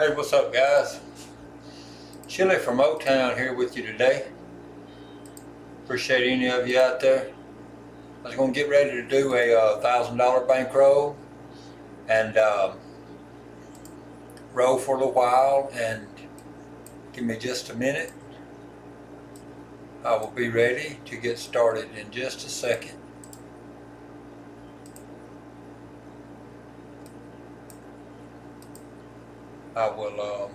Hey, what's up, guys? Chili from O-Town here with you today. Appreciate any of you out there. I was going to get ready to do a $1,000 bankroll and roll for a little while, and give me just a minute. I will be ready to get started in just a second. I will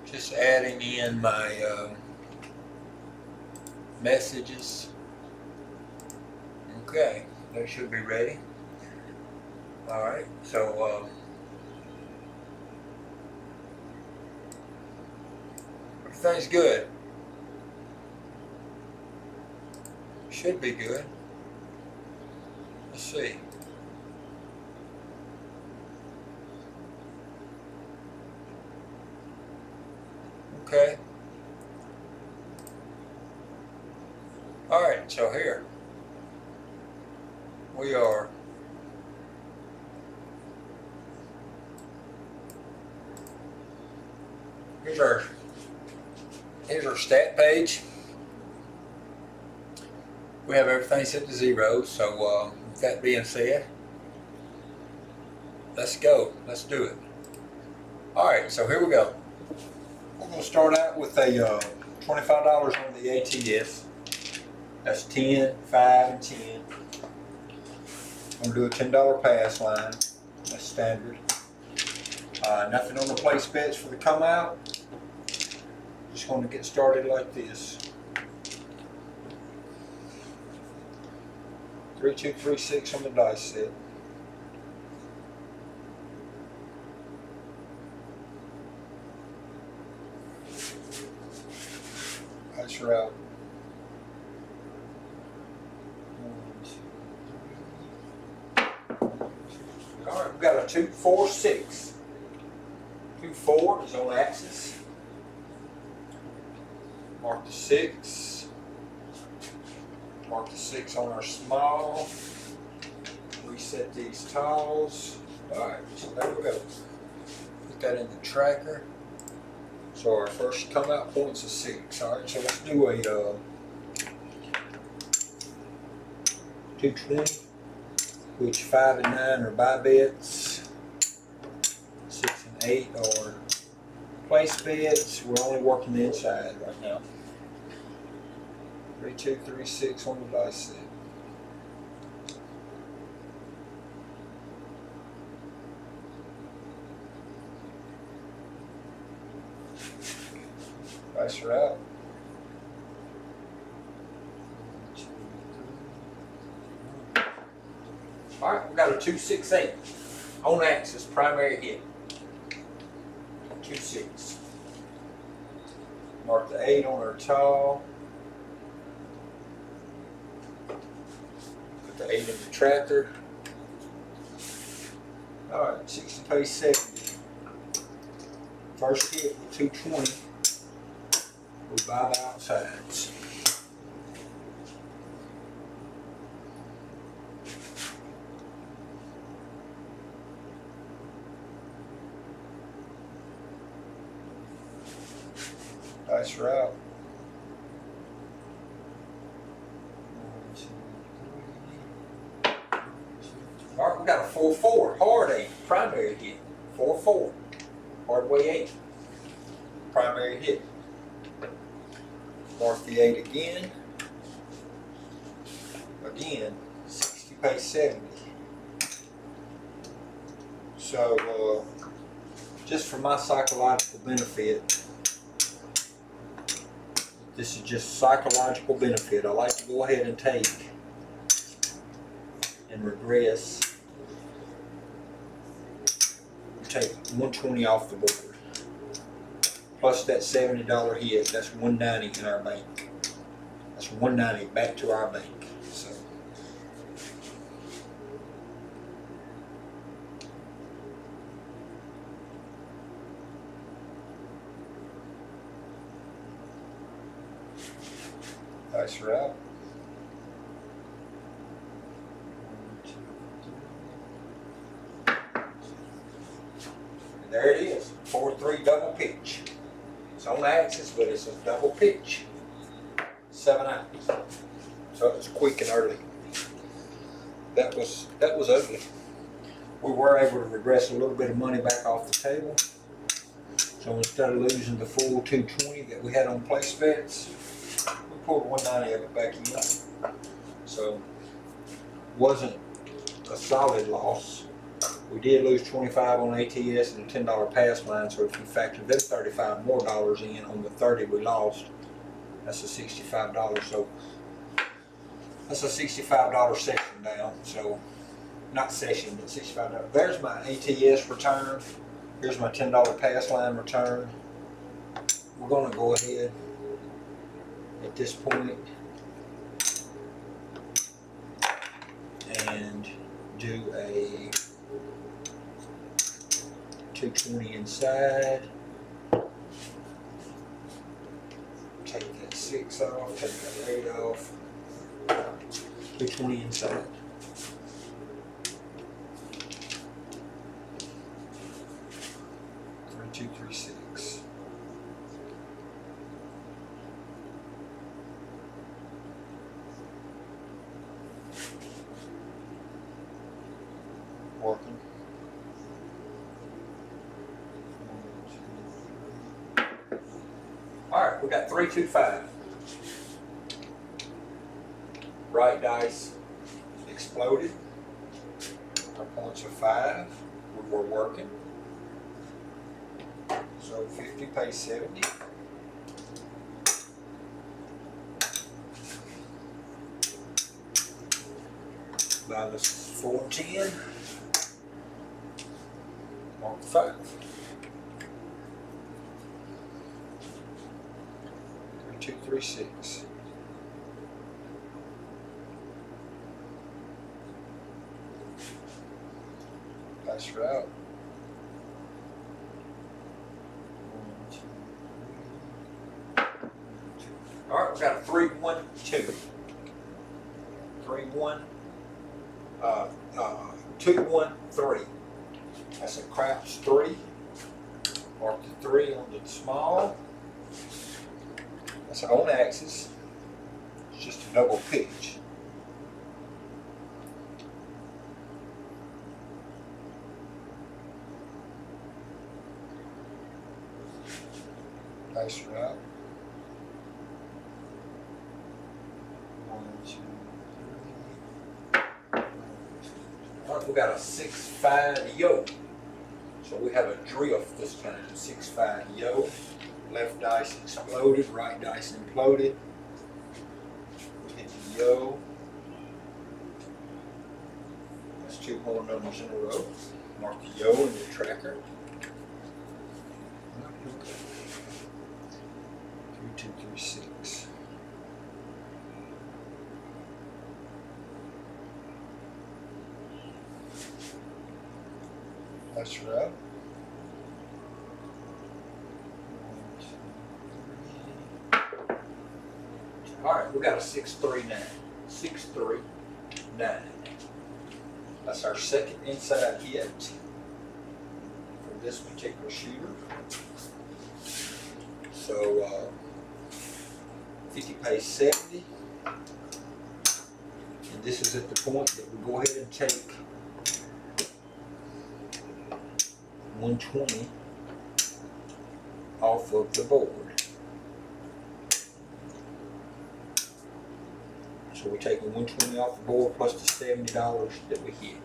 just adding in my messages. Okay, they should be ready. Alright, so everything's good. Should be good. Let's see. Okay. Alright, so here we are. Here's our stat page. We have everything set to 0, so with that being said, let's go. Let's do it. Alright, so here we go. We're going to start out with a $25 on the ATS. That's 10, 5, and 10. I'm going to do a $10 pass line. That's standard. Nothing on the place bets for the come out. Just going to get started like this. 3, 2, 3, 6 on the dice set. Dice are out. 1, 2, 3. Alright, we've got a 2, 4, 6. 2, 4 is on axis. Mark the 6. Mark the 6 on our small. Reset these tiles. Alright, so there we go. Put that in the tracker. So our first come out point's a 6. Alright, so let's do a 220, which 5 and 9 are buy bets. 6 and 8 are place bets. We're only working the inside right now. 3, 2, 3, 6 on the dice set. Dice are out. 1, 2, 3. Alright, we got a 2, 6, 8 on axis, primary hit. 2, 6. Mark the 8 on our tile. Put the 8 in the tracker. Alright, 60 pays 70. First hit with 220. We buy the outsides. Dice are out. 1, 2, 3. Alright, we got a 4, 4. Hard 8. Primary hit. 4, 4. Hardway 8. Primary hit. Mark the 8 again. Again, 60 pays 70. So, just for my psychological benefit, this is just psychological benefit. I like to go ahead and take and regress. Take 120 off the board. Plus that $70 hit, that's $190 in our bank. That's $190 back to our bank. So dice are out. 1, 2, 3. there it is, 4-3 double pitch. It's on the axis, but it's a double pitch. 7 ounce. So it was quick and early. That was ugly. We were able to regress a little bit of money back off the table. So instead of losing the full 220 that we had on place bets, we pulled 190 of it back in. So wasn't a solid loss. We did lose 25 on ATS and a $10 pass line. So if you factor them $35 more in on the 30 we lost, that's a $65. So that's a $65 session down. So not session, but $65. There's my ATS return. Here's my $10 pass line return. We're going to go ahead at this point and do a 220 inside. Take that 6 off, take that 8 off. 220 inside. Two, three, six. Working. 1, 2, 3. All right, we got 3, 2, 5. Right dice exploded. Our points are 5. We were working. So 50 pays 70. Minus 410. Mark 5. 3, 2, 3, 6. Pass her out. All right, we got a 3, 1, 2. 3, 1, 2, 1, 3. That's a craps 3. Mark the 3 on the small. That's on axis. It's just a double pitch. Nice route. 1, 2, 3. All right, we got a 6-5 yo. So we have a drift this time. 6-5 yo. Left dice exploded, right dice imploded. We hit the yo. That's 2 more numbers in a row. Mark the yo in your tracker. 3, 2, 3, 6. That's right. 1, 2, 3. All right, we got a 6-3-9. 6-3-9. That's our second inside hit for this particular shooter. So 50 pays 70. And this is at the point that we go ahead and take 120 off of the board. So we're taking 120 off the board plus the $70 that we hit.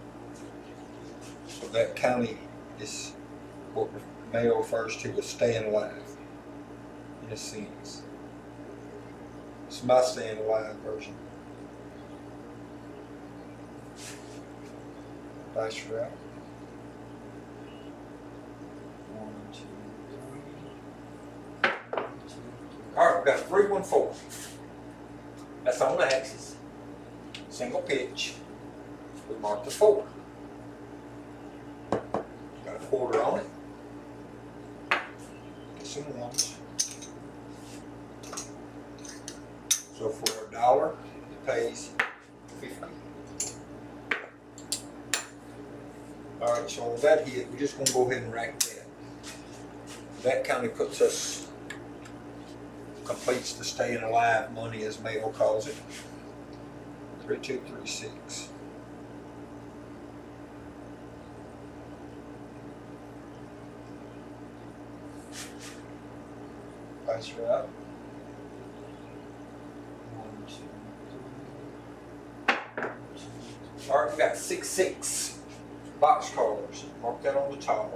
So that kind of is what Mayo refers to as staying alive, in a sense. It's my staying alive version. Dice route. 1, 2, 3. 1, 2, 3. All right, we've got a 3-1-4. That's on the axis. Single pitch. We mark the 4. Got a quarter on it. Get some ones. So for $1, it pays 50. All right, so on that hit, we're just going to go ahead and rack that. that kind of puts us, completes the staying alive money as Mel calls it. 3236. Dice right. 1, 2, 3. All right, we got 6 box callers. Mark that on the top.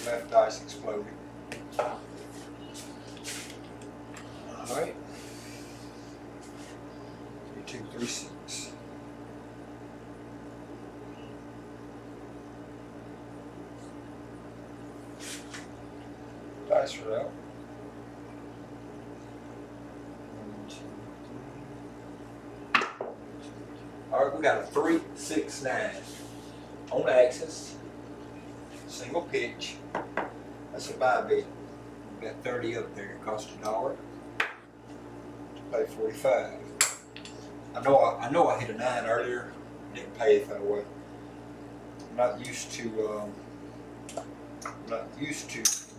Left dice exploded. All right. 3236. Dice are out. 1, 2, 3. All right, we got a 3, 6, 9 on axis. Single pitch. That's a buy bid. We got 30 up there. It cost $1. Pay 45. I know I hit a 9 earlier. Didn't pay it that way. I'm not used to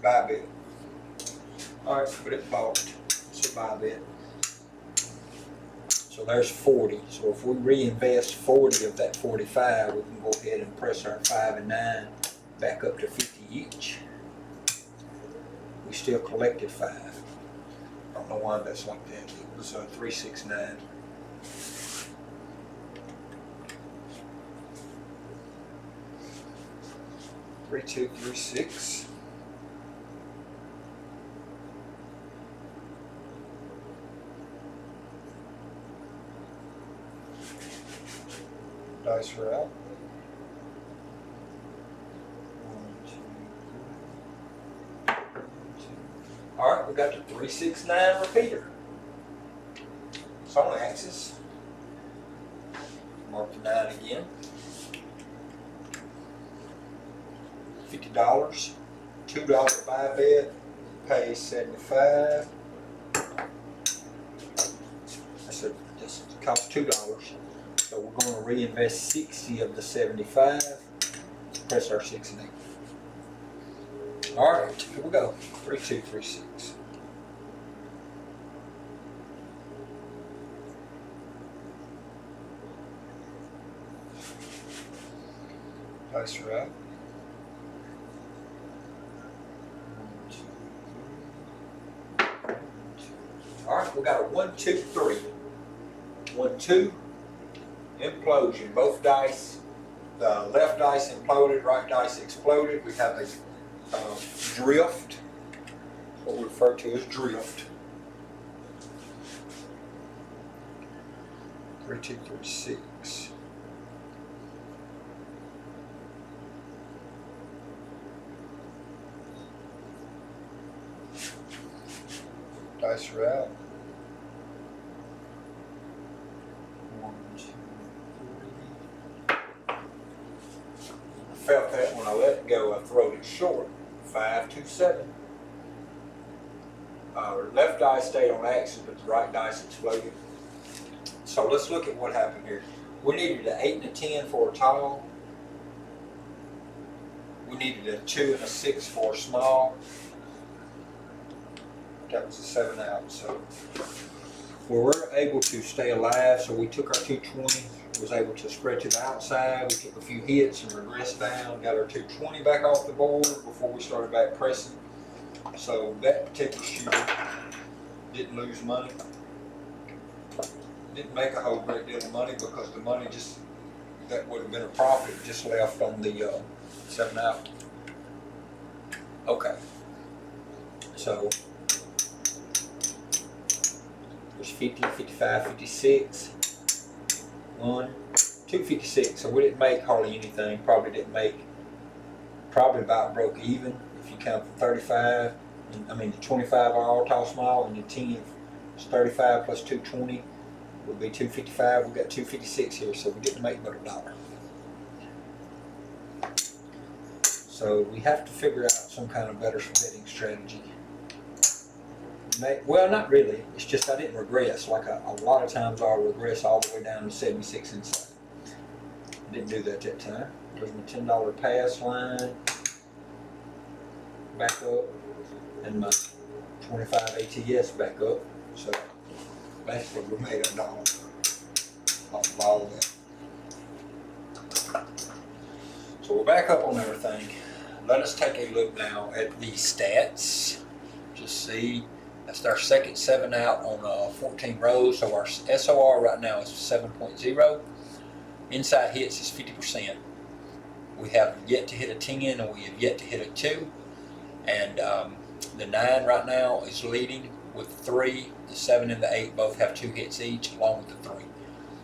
buy bid. All right, but it bought. It's a buy bid. So there's 40. So if we reinvest 40 of that 45, we can go ahead and press our 5 and 9 back up to 50 each. We still collected 5. I don't know why that's like that. It was 369. Three, 2, 3, 6. Dice are out. 1, 2, 3. All right, we got the 369 repeater. It's on the axis. Mark the 9 again. $50. $2 buy bid. Pay 75. This costs $2. So we're going to reinvest 60 of the 75. Press our 6 and 8. All right, here we go. 3, 2, 3, 6. Dice are out. 1, 2, 3. All right, we got a 1, 2, 3. 1, 2. Implosion. Both dice, the left dice imploded, right dice exploded. We have a drift, what we refer to as drift. 3, 2, 3, 6. Dice are out. 1, 2, 3. I felt that when I let it go, I throwed it short. 5, 2, 7. Left dice stayed on axis, but the right dice exploded. So let's look at what happened here. We needed an 8 and a 10 for a tall. We needed a 2 and a 6 for a small. That was a 7 out. So we were able to stay alive. So we took our 220, was able to spread to the outside. We took a few hits and regressed down, got our 220 back off the board before we started back pressing. So that particular shooter didn't lose money. Didn't make a whole great deal of money because the money just, that would have been a profit, just left on the 7 out. Okay. So there's 50, 55, 56. 1, 256. So we didn't make hardly anything. Probably didn't make, probably about broke even if you count the 35. I mean the 25 are all tall small, and the 10 is 35 plus 220 would be 255. We got 256 here, so we didn't make but $1. So we have to figure out some kind of better betting strategy. Well, not really. It's just I didn't regress. Like a lot of times I'll regress all the way down to 76 inside. I didn't do that time. There's my $10 pass line. back up, and my 25 ATS back up. So basically we made $1 off of all of that. So we're back up on everything. Let us take a look now at the stats. Just see, that's our second 7 out on 14 rows. So our SOR right now is 7.0. Inside hits is 50%. We have yet to hit a 10 and we have yet to hit a 2. And the 9 right now is leading with 3. The 7 and the 8 both have 2 hits each, along with the 3.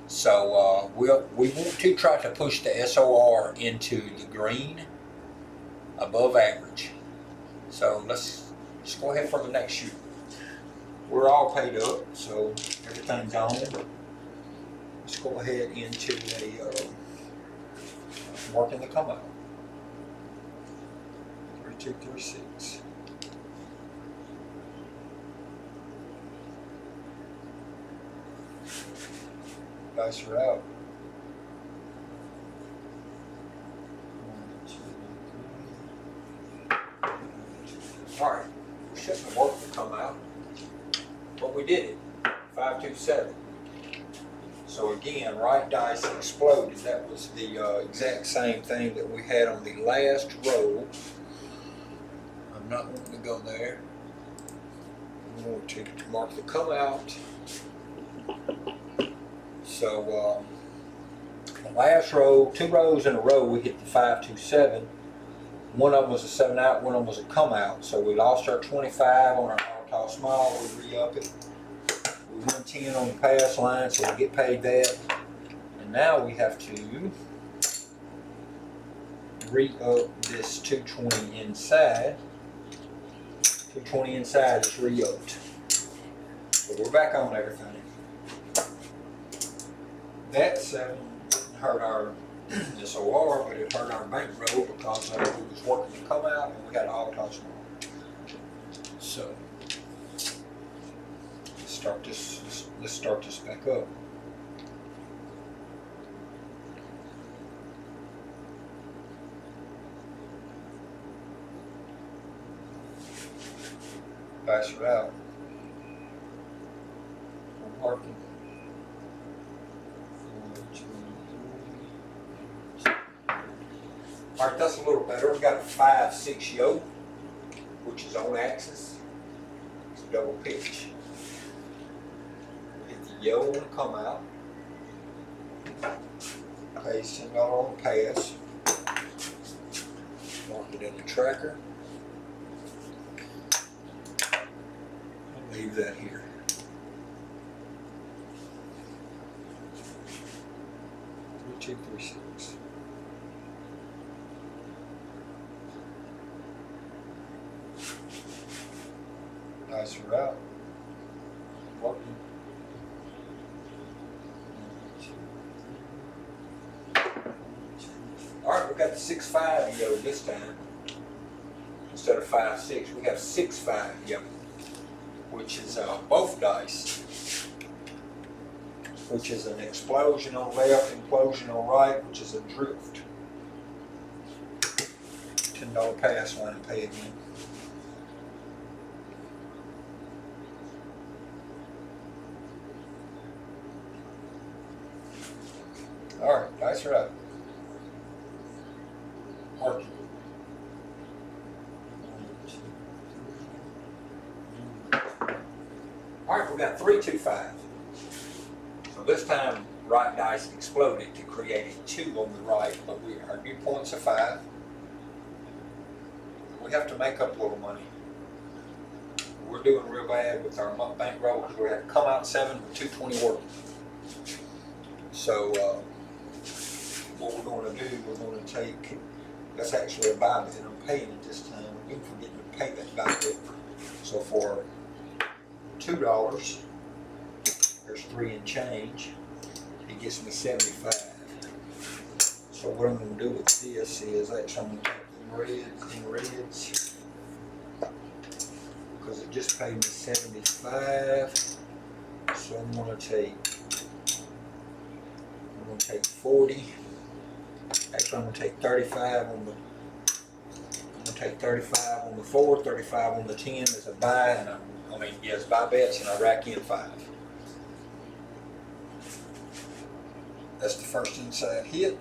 So we want to try to push the SOR into the green, above average. So let's go ahead for the next shoot. We're all paid up, so everything's on. Let's go ahead into a working the come out. 3, 2, 3, 6. Dice are out. 1, 2, 3. All right, we shouldn't have worked to come out, but we did it. 5, 2, 7. So again, right dice exploded. That was the exact same thing that we had on the last roll. I'm not wanting to go there. I'm going to mark the come out. So the last row, 2 rows in a row, we hit the 5, 2, 7. One of them was a 7 out, one of them was a come out. So we lost our 25 on our all small. We re-up it. We won 10 on the pass line, so we get paid that. And now we have to re-up this 220 inside. 220 inside is re-upped. So we're back on everything. That 7 didn't hurt our SOR, but it hurt our bankroll because we was working to come out and we got all toss small. So let's start this back up. Dice are out. I'm working. 1, 2, 3. All right, that's a little better. We got a 5, 6 yoke, which is on axis. It's a double pitch. Hit the yellow one come out. Paste $10 on the pass. Mark it in the tracker. Leave that here. 3, 2, 3, 6. Dice are out. Working. 1, 2, 3. All right, we got the 6, 5 yo this time. Instead of 5, 6, we have 6, 5 yo, which is both dice, which is an explosion on left, implosion on right, which is a drift. $10 pass line, pay again. All right, dice are up. Marking. 1, 2, 3. All right, we got 3, 2, 5. So this time, right dice exploded to create a 2 on the right, but our new points are 5. We have to make up a little money. We're doing real bad with our bankroll because we have to come out 7 with 220 working. So what we're going to do, we're going to take, that's actually a buy bid. I'm paying it this time. We keep forgetting to pay that buy bid. So for $2, there's 3 and change. It gets me 75. So what I'm going to do with this is actually I'm going to take the reds, because it just paid me 75. So I'm going to take 40. Actually, I'm going to take 35 on the gonna take 35 on the 4, 35 on the 10 as a buy, and yes, buy bets, and I rack in 5. That's the first inside hit.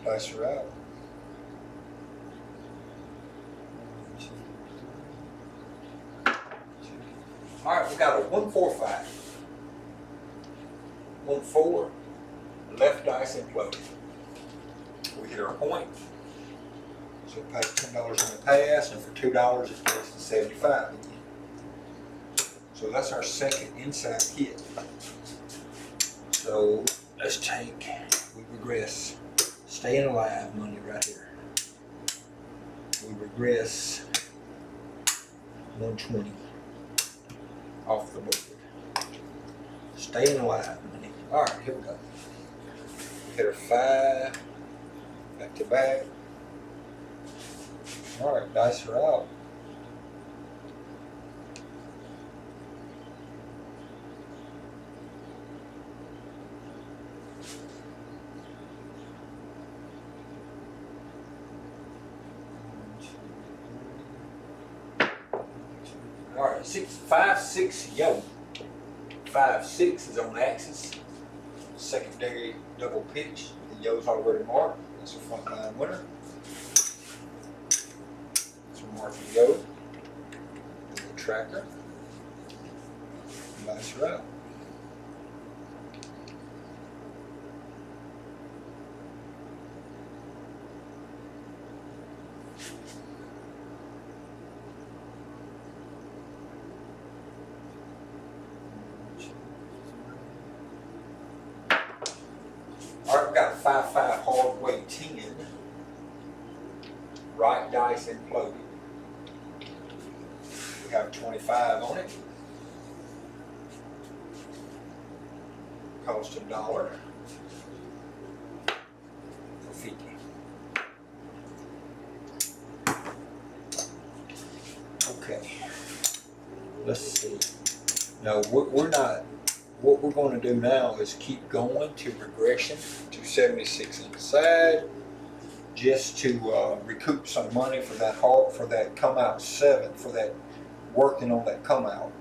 Dice are out. 1, 2, 3. All right, we got a 1, 4, 5. 1, 4. Left dice imploded. We hit our point. So we paid $10 on the pass, and for $2 it takes to 75 again. So that's our second inside hit. So let's take, we regress. Staying alive money right here. We regress 120 off the board. Staying alive money. All right, here we go. Hit her 5, back to back. All right, dice are out. All right, 5, 6, yellow. 5, 6 is on axis. Secondary double pitch. The yellow's already marked. That's a front line winner. So mark the yellow. The tracker. Dice are out. All right, we got a 5, 5 hard weight 10. Right dice imploded. We have 25 on it. Cost $1 for 50. Okay. Let's see. No, we're not. What we're going to do now is keep going to regression to 76 inside, just to recoup some money for that come out 7, for that working on that come out.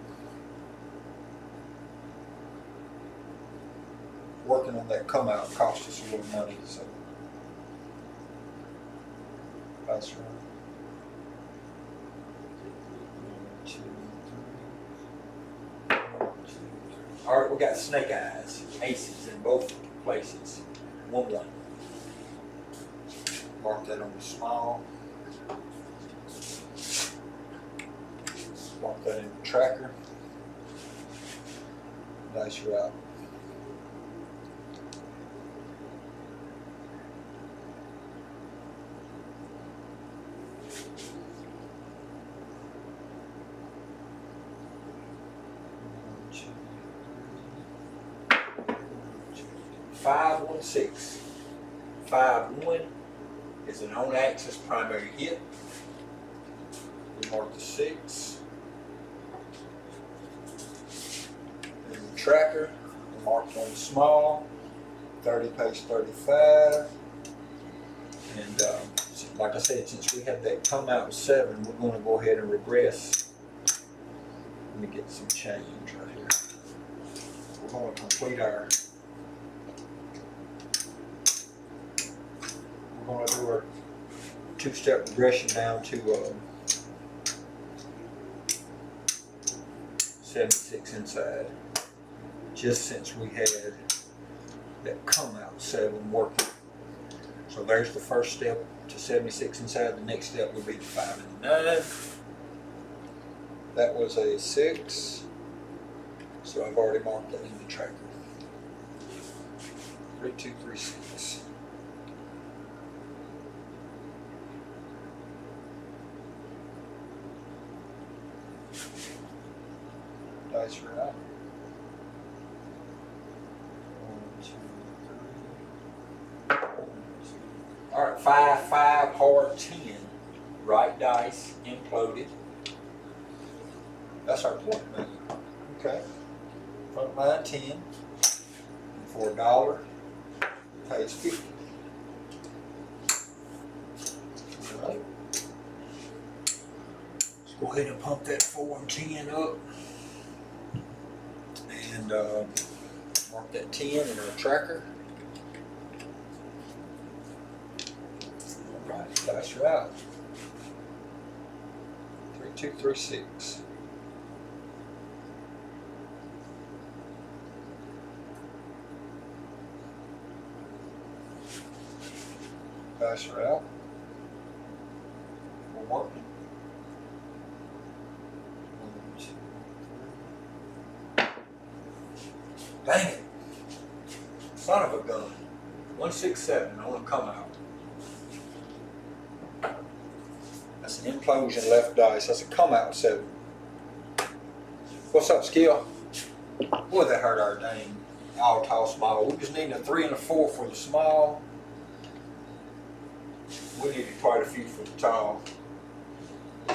Working on that come out cost us a little money, so that's right. 1, 2, 3. 1, 2, 3. All right, we got snake eyes, aces in both places. 1, 1. Mark that on the small. Mark that in the tracker. Dice are out. Five, 1, 6. 5, 1 is an on-axis primary hit. We mark the 6. And the tracker, we mark on the small. 30 pays 35. And like I said, since we have that come out 7, we're going to go ahead and regress. Let me get some change right here. We're going to complete our. We're going to do our 2-step regression down to 76 inside, just since we had that come out 7 working. So there's the first step to 76 inside. The next step would be the 5 and the 9. That was a 6, so I've already marked that in the tracker. 3, 2, 3, 6. Dice are out. 1, 2, 3. 1, 2. All right, 5, 5, hard 10. Right dice imploded. That's our point value. Okay. front line 10, and for $1, pays 50. All right. Let's go ahead and pump that 4 and 10 up, and mark that 10 in our tracker. All right, flash her out. 3236. Flash her out. We're working. 1, 2, 3. Dang it! Son of a gun. 167 on the come out. That's an implosion left dice. That's a come out 7. What's up, Skill? Boy, that hurt our dang all tall small. We just need a 3 and a 4 for the small. We needed quite a few for the tall.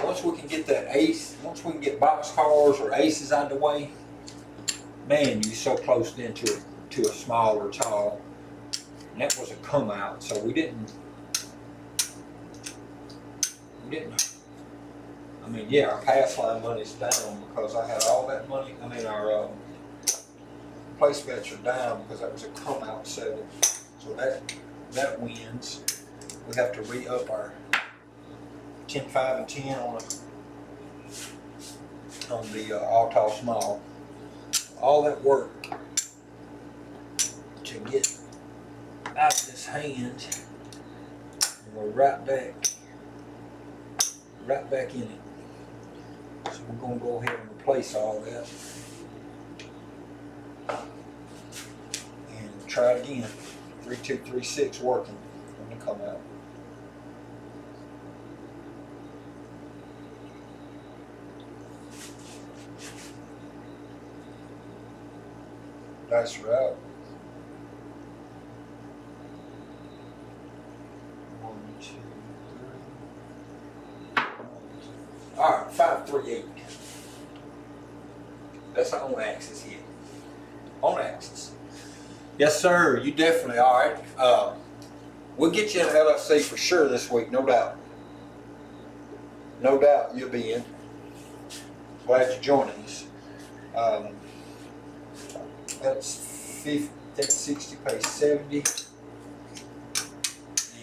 Once we can get that ace, once we can get boxcars or aces out of the way, man, you're so close then to a small or tall. And that was a come out, so we didn't. I mean, yeah, our pass line money's down because I had all that money. I mean, our place bets are down because that was a come out 7. So that wins. We have to re-up our 10, 5, and 10 on the all tall small. All that work to get out of this hand, and we're right back in it. So we're going to go ahead and replace all that and try it again. 3236 working. Let me come out. Dice are out. 1, 2, 3. All right, 5, 3, 8. That's on axis here. On axis. Yes, sir. You definitely. All right. We'll get you an LFC for sure this week, no doubt. No doubt you'll be in. Glad you're joining us. That's 50, that's 60, pays 70.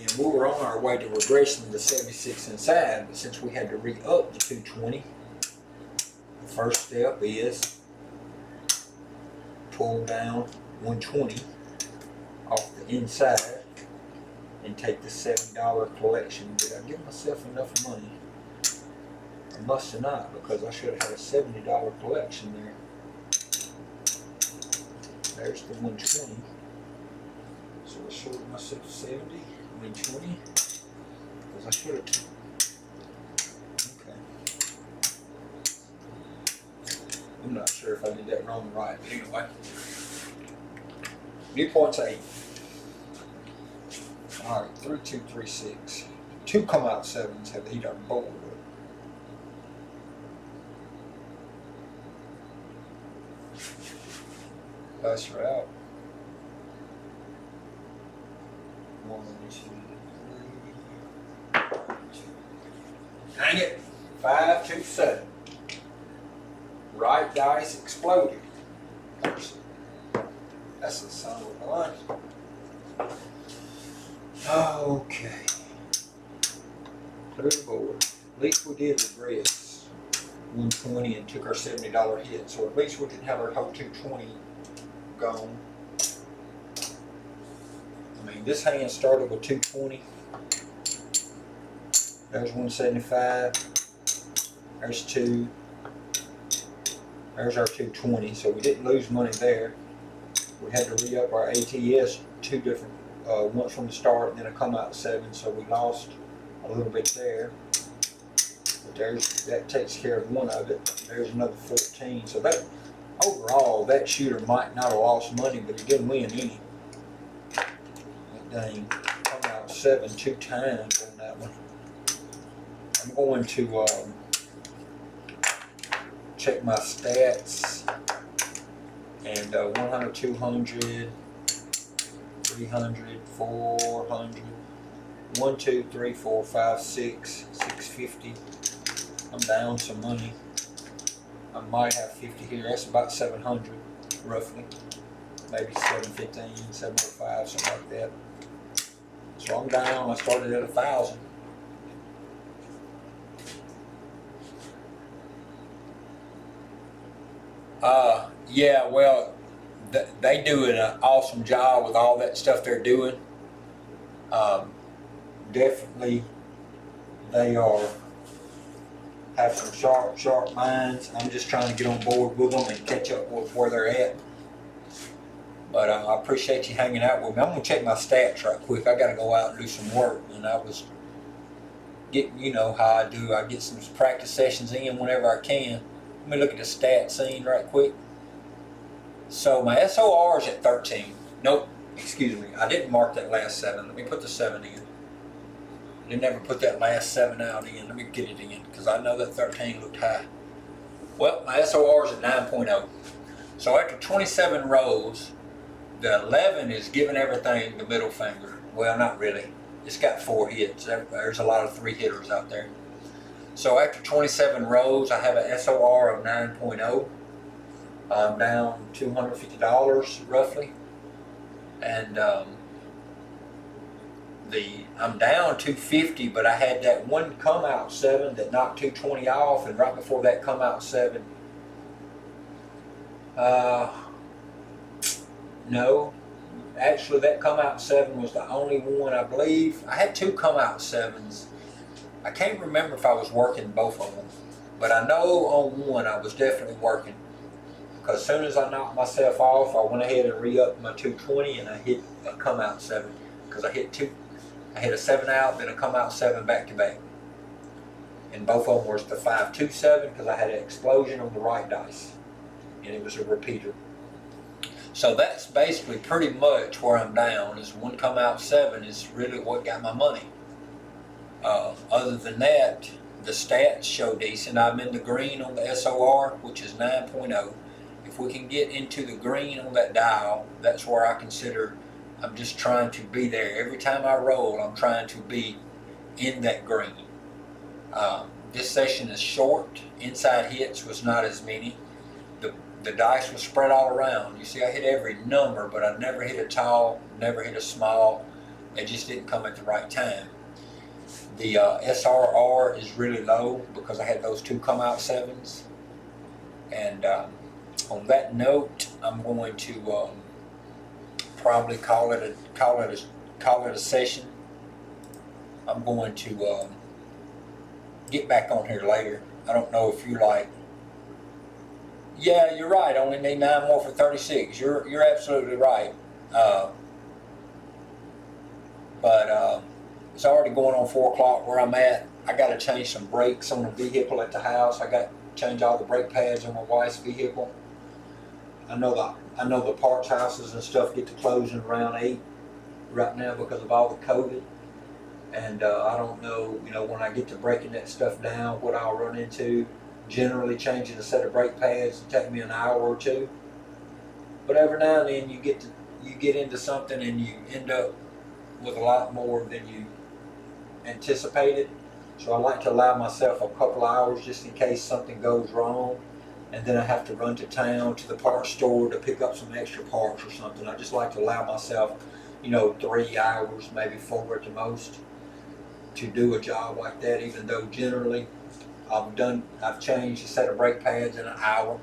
And we were on our way to regression to 76 inside, but since we had to re-up the 220, the first step is pull down 120 off the inside and take the $7 collection. Did I give myself enough money? I must have not, because I should have had a $70 collection there. There's the 120. So I showed myself 70, 120. Because I should have. Okay. I'm not sure if I did that wrong or right, but anyway. New points 8. Alright, 3236. 2 come out 7s have eat our board up. Dice are out. 1, 2, 3. Dang it! 5, 2, 7. Right dice exploded. That's the son of a gun. Okay. Clear the board. At least we did regress 120 and took our $70 hit. So at least we didn't have our whole 220 gone. I mean, this hand started with 220. There's 175. There's 2. There's our 220. So we didn't lose money there. We had to re-up our ATS 2 different, once from the start and then a come out 7. So we lost a little bit there. But that takes care of one of it. There's another 14. So that overall, that shooter might not have lost money, but he didn't win any. That dang come out 7 2 times on that one. I'm going to check my stats and 100, 200, 300, 400, 1, 2, 3, 4, 5, 6, 650. I'm down some money. I might have 50 here. That's about 700 roughly. Maybe 715, 705, something like that. So I'm down. I started at 1,000. Yeah, well, they do an awesome job with all that stuff they're doing. Definitely, they have some sharp minds. I'm just trying to get on board with them and catch up with where they're at. But I appreciate you hanging out with me. I'm gonna check my stats right quick. I gotta go out and do some work, and I was getting, you know how I do. I get some practice sessions in whenever I can. Let me look at the stat scene right quick. So my SOR is at 13. Nope, excuse me. I didn't mark that last 7. Let me put the 7 in. I didn't ever put that last 7 out in. Let me get it in because I know that 13 looked high. Well, my SOR is at 9.0. So after 27 rows, the 11 is giving everything the middle finger. Well, not really. It's got 4 hits. There's a lot of 3 hitters out there. So after 27 rows, I have an SOR of 9.0. I'm down $250 roughly, and I'm down 250. But I had that one come out 7 that knocked 220 off, and right before that come out 7, no, actually that come out 7 was the only one, I believe. I had 2 come out 7s. I can't remember if I was working both of them, but I know on one I was definitely working. Because as soon as I knocked myself off, I went ahead and re-upped my 220 and I hit a come out 7. Because I hit a 7 out, then a come out 7 back to back. And both of them was the 5-2-7 because I had an explosion on the right dice. And it was a repeater. So that's basically pretty much where I'm down, is one come out 7 is really what got my money. Other than that, the stats show decent. I'm in the green on the SOR, which is 9.0. If we can get into the green on that dial, that's where I consider I'm just trying to be there. Every time I roll, I'm trying to be in that green. This session is short. Inside hits was not as many. The dice was spread all around. You see, I hit every number, but I never hit a tall, never hit a small. It just didn't come at the right time. The SRR is really low because I had those 2 come out 7s. And on that note, I'm going to probably call it a session. I'm going to get back on here later. I don't know if you like. Yeah, you're right. Only need 9 more for 36. You're absolutely right. But it's already going on 4 o'clock where I'm at. I got to change some brakes on the vehicle at the house. I got to change all the brake pads on my wife's vehicle. I know the parts houses and stuff get to closing around 8 right now because of all the COVID. And I don't know, when I get to breaking that stuff down, what I'll run into. Generally changing a set of brake pads will take me an hour or 2. But every now and then you get into something and you end up with a lot more than you anticipated. So I like to allow myself a couple hours just in case something goes wrong. And then I have to run to town to the parts store to pick up some extra parts or something. I just like to allow myself, 3 hours, maybe 4 at the most, to do a job like that, even though generally I've changed a set of brake pads in an hour,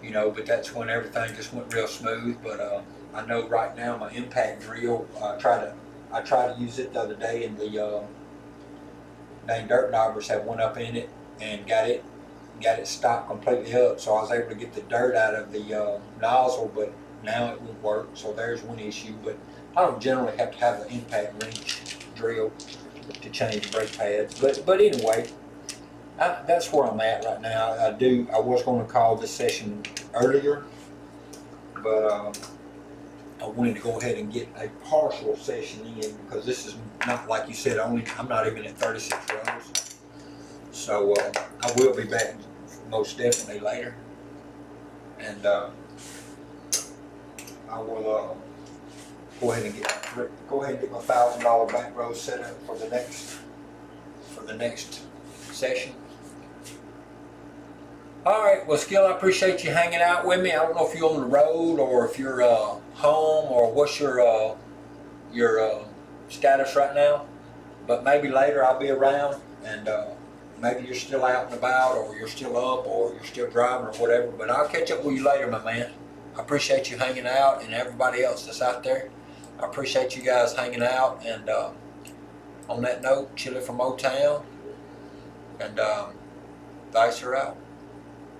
but that's when everything just went real smooth. But I know right now my impact drill, I tried to use it the other day, and the dang dirt knobbers had one up in it and got it stopped completely up, so I was able to get the dirt out of the nozzle, but now it won't work. So there's one issue. But I don't generally have to have an impact wrench drill to change brake pads. But anyway, that's where I'm at right now. I was going to call this session earlier, but I wanted to go ahead and get a partial session in because this is not, like you said, I'm not even at 36 rows. So I will be back most definitely later. And I will go ahead and get my $1,000 bankroll set up for the next session. All right, well, Skill, I appreciate you hanging out with me. I don't know if you're on the road or if you're home or what's your status right now, but maybe later I'll be around, and maybe you're still out and about, or you're still up, or you're still driving, or whatever. But I'll catch up with you later, my man. I appreciate you hanging out, and everybody else that's out there. I appreciate you guys hanging out, and on that note, Chili from O-Town, and Dice are out.